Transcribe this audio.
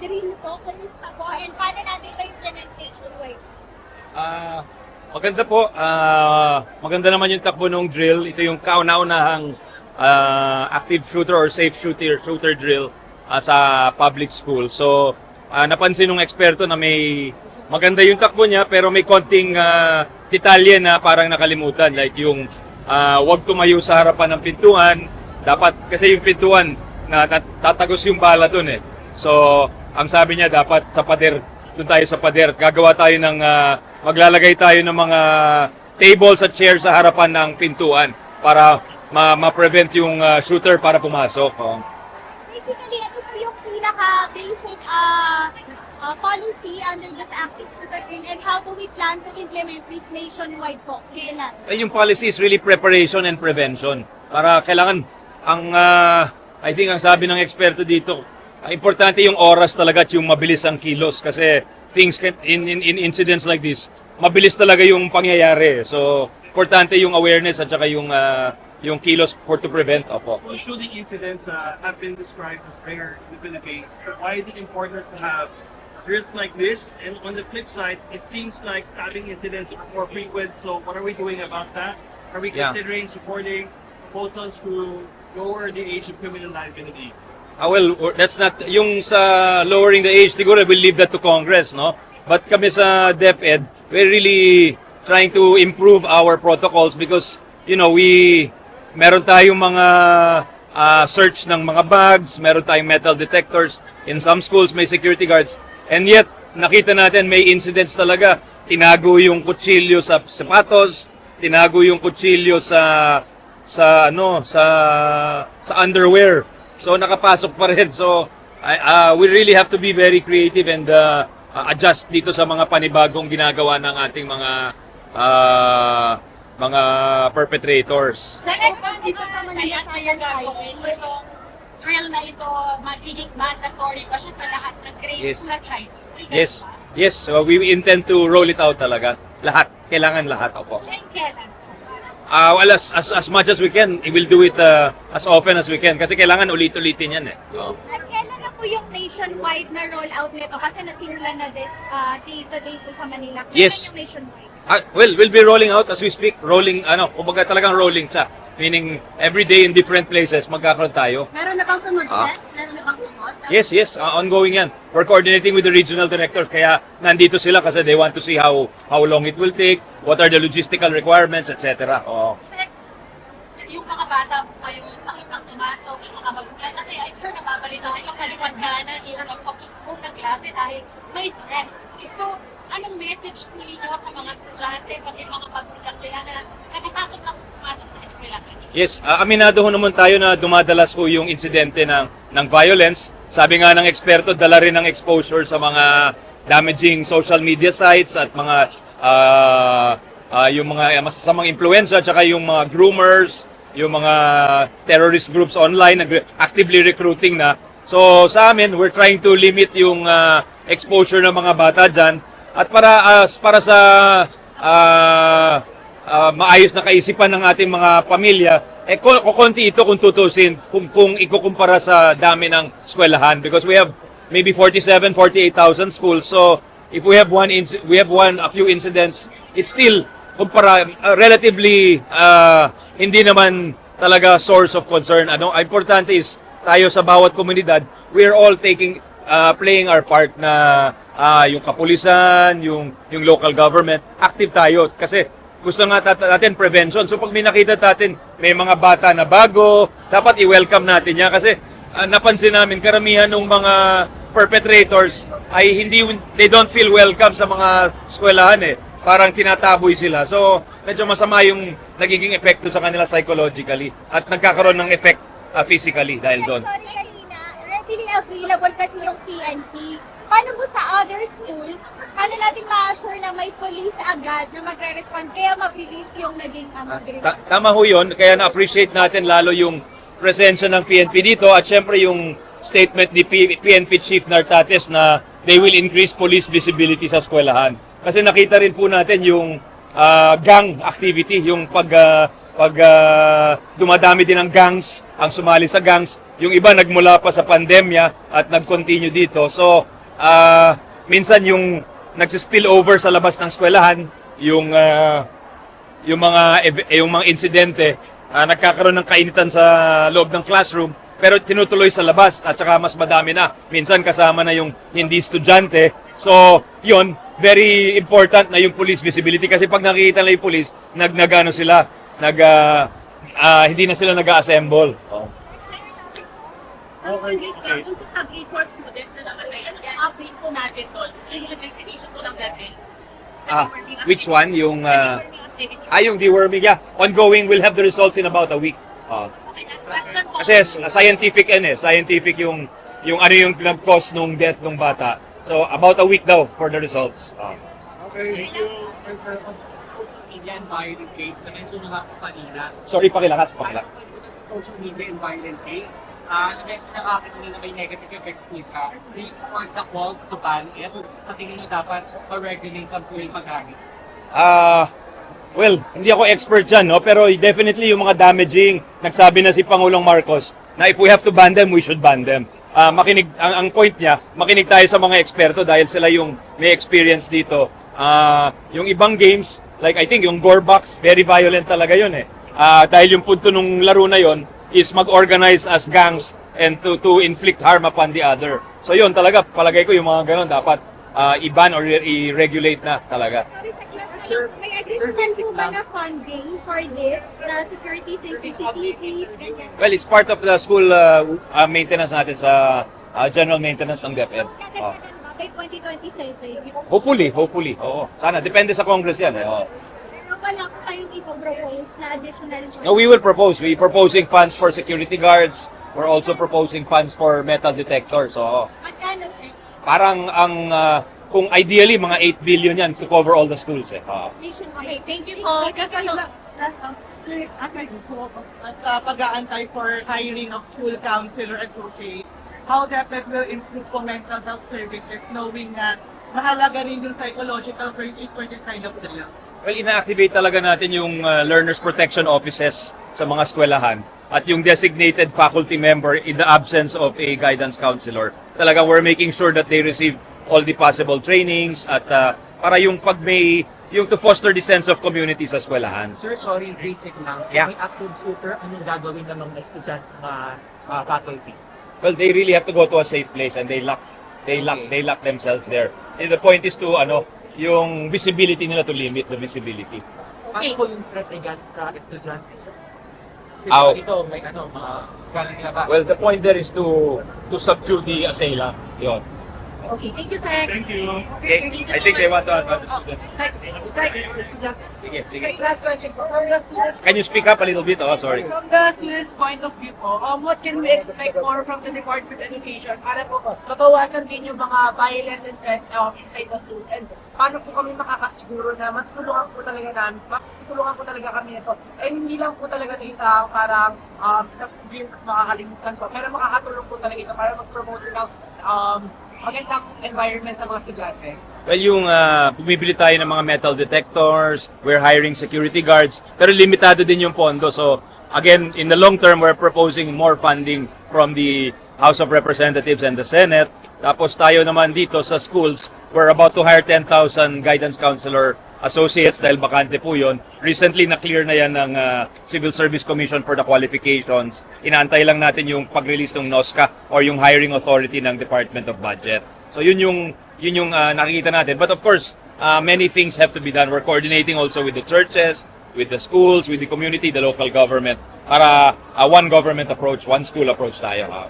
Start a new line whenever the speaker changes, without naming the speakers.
drill po, kamusta po? And paano natin ito implement nationwide?
Maganda po. Maganda naman yung takbo ng drill. Ito yung kauna-unahang active shooter or safe shooter drill sa public school. So, napansin ng eksperto na may maganda yung takbo niya pero may konting detalye na parang nakalimutan. Like yung wag tumayo sa harapan ng pintuan. Dapat, kasi yung pintuan, tatagos yung bala dun eh. So, ang sabi niya dapat sa pader, doon tayo sa pader. Gagawa tayo ng, maglalagay tayo ng mga tables at chairs sa harapan ng pintuan para ma-prevent yung shooter para pumasok.
Basically, ano po yung pinaka-basic policy under this active shooter drill and how do we plan to implement this nationwide po? Kailan?
Yung policy is really preparation and prevention. Para kailangan, I think ang sabi ng eksperto dito, importante yung oras talaga at yung mabilis ang kilos kasi things can, in incidents like this, mabilis talaga yung pangyayari. So, importante yung awareness at saka yung kilos to prevent. Opo.
Well, shooting incidents have been described as rare in the Philippines. Why is it important to have drills like this? And on the flip side, it seems like stabbing incidents are more frequent. So what are we doing about that? Are we considering supporting proposals to lower the age of criminal liability?
Well, that's not, yung sa lowering the age, siguro we'll leave that to Congress, no? But kami sa DepEd, we're really trying to improve our protocols because, you know, meron tayong mga search ng mga bags, meron tayong metal detectors, in some schools may security guards, and yet, nakita natin may incidents talaga, tinago yung kutsilyo sa sapatos, tinago yung kutsilyo sa underwear. So nakapasok pa rin. So we really have to be very creative and adjust dito sa mga panibagong ginagawa ng ating mga perpetrators.
Sa dito sa Manila Science High, itong drill na ito magiging mandatory pa siya sa lahat ng grade school at high school.
Yes. Yes, so we intend to roll it out talaga. Lahat, kailangan lahat. Opo.
Kailan?
Well, as much as we can, we will do it as often as we can kasi kailangan ulit-ulitin yan eh.
Sir, kailan na po yung nationwide na rollout nito? Kasi nasimulan na this day po sa Manila. Kailan
Yes.
yung nationwide?
Well, we'll be rolling out as we speak. Rolling, kumbaga talagang rolling siya. Meaning, every day in different places, magkakaroon tayo.
Meron na bang sunod, sir? Meron na bang sunod?
Yes, ongoing yan. We're coordinating with the regional directors, kaya nandito sila kasi they want to see how long it will take, what are the logistical requirements, etc.
Sir, yung mga bata po kayo nakipang pumasok, yung mga magulang, kasi I'm sure nababalita na yung kaliwanganan, yung nagpapustpone ng klase dahil may threats. So, anong message po ninyo sa mga estudyante, pati mga magulang nila na natatakot na pumasok sa eskwela?
Yes, aminado ho naman tayo na dumadalas ho yung insidente ng violence. Sabi nga ng eksperto, dala rin ng exposure sa mga damaging social media sites at mga yung mga masasamang influencer at saka yung mga groomers, yung mga terrorist groups online actively recruiting na. So sa amin, we're trying to limit yung exposure ng mga bata dyan at para sa maayos na kaisipan ng ating mga pamilya, kukunti ito kung tutusin, kung ikukumpara sa dami ng eskwelahan. Because we have maybe 48,000 schools. So if we have a few incidents, it's still relatively hindi naman talaga source of concern. Importante is tayo sa bawat komunidad, we are all playing our part na yung kapulisan, yung local government, active tayo kasi gusto nga natin prevention. So pag may nakita natin may mga bata na bago, dapat i-welcome natin yan kasi napansin namin karamihan ng mga perpetrators ay they don't feel welcome sa mga eskwelahan eh. Parang tinataboy sila. So medyo masama yung nagiging epekto sa kanila psychologically at nagkakaroon ng effect physically dahil doon.
Sorry, kanina, readily available kasi yung PNP. Paano po sa other schools, paano natin ma-assure na may police agad na magre-respond kaya mabilis yung naging drill?
Tama ho yun, kaya na-appreciate natin lalo yung presensya ng PNP dito at syempre yung statement ni PNP Chief Nartates na they will increase police visibility sa eskwelahan. Kasi nakita rin po natin yung gang activity, yung pag dumadami din ang gangs, ang sumali sa gangs, Yung iba nagmula pa sa pandemya at nag-continue dito. So, minsan yung nagsispill over sa labas ng eskwelahan, yung mga insidente, nagkakaroon ng kainitan sa loob ng classroom, pero tinutuloy sa labas at saka mas madami na. Minsan kasama na yung hindi estudyante. So, yun, very important na yung police visibility kasi pag nakikita na yung police, hindi na sila nag-assemble. Oh.
Kung sa grade 4 student na namatay, ano yung update po natin doon? Yung investigation po ng natin?
Which one? Yung deworming, yeah. Ongoing, we'll have the results in about a week.
Okay, last question po.
Kasi scientific yung ano yung nag-cause nung death ng bata. So, about a week daw for the results.
Okay, thank you. Sir, sa social media and violent page, na-mention na nga po kanina.
Sorry, pakilakas.
Sa social media and violent page, na-mention na nga kanina na may negative effects nito. Do you support the calls to ban it? Sa tingin nyo dapat ma-regulate ang po yung paggamit?
Well, hindi ako expert dyan, no? Pero definitely yung mga damaging, nagsabi na si Pangulong Marcos na if we have to ban them, we should ban them. Ang point niya, makinig tayo sa mga eksperto dahil sila yung may experience dito. Yung ibang games, like I think yung Gorebox, very violent talaga yun eh. Dahil yung punto nung laro na yon is mag-organize as gangs and to inflict harm upon the other. So yun talaga, palagay ko yung mga ganon dapat i-ban or i-regulate na talaga.
Sorry, sa class,
Sir,
may additional
sir,
po ba
lang.
na funding for this, na securities and CCTVs, ganyan?
Well, it's part of the school maintenance natin sa general maintenance ng DepEd.
Kadagdagan ba by 2027?
Hopefully. Oo. Sana. Depende sa Congress yan. Oo.
Pero wala po kayong ipopropose na additional funding?
No, we will propose. We're proposing funds for security guards. We're also proposing funds for metal detectors. So,
Magkano, sir?
parang kung ideally, mga 8 billion yan to cover all the schools.
Nationwide.
Thank you po.
Aside po sa pag-aantay for hiring of school counselor associates, how DepEd will improve po mental health services knowing na mahalaga rin yung psychological first aid for this kind of drills?
Well, ina-activate talaga natin yung learners protection offices sa mga eskwelahan at yung designated faculty member in the absence of a guidance counselor. Talaga we're making sure that they receive all the possible trainings at para yung yung to foster the sense of community sa eskwelahan.
Sir, sorry, basic lang.
Yeah.
May active shooter, anong gagawin ng mga estudyante sa faculty?
Well, they really have to go to a safe place and they lock themselves there. And the point is to yung visibility nila, to limit the visibility.
Paano po yung threat ay galing sa estudyante? Kasi ito, may mga galing nila ba?
Well, the point there is to subdue the assailant. Yun.
Okay, thank you, sir.
Thank you.
Okay. I think they want to ask other students. Sige.
Last question po, from the students
Can you speak up a little bit? Oh, sorry.
From the students' point of view po, what can we expect more from the Department of Education para po mabawasan din yung mga violence and threats inside the schools? And paano po kami makakasiguro na matutulungan po talaga kami ito? And hindi lang po talaga ito isang parang isang dreams makakalimutan po, pero makakatulong po talaga ito para mag-promote ng magandang environment sa mga estudyante.
Well, yung bumibili tayo ng mga metal detectors, we're hiring security guards, pero limitado din yung pondo. So, again, in the long term, we're proposing more funding from the House of Representatives and the Senate. Tapos tayo naman dito sa schools, we're about to hire 10,000 guidance counselor associates dahil bakante po yun. Recently, na-clear na yan ng Civil Service Commission for the qualifications. Inaantay lang natin yung pag-release ng NOSCA or yung hiring authority ng Department of Budget. So yun yung nakikita natin. But of course, many things have to be done. We're coordinating also with the churches, with the schools, with the community, the local government para one government approach, one school approach tayo.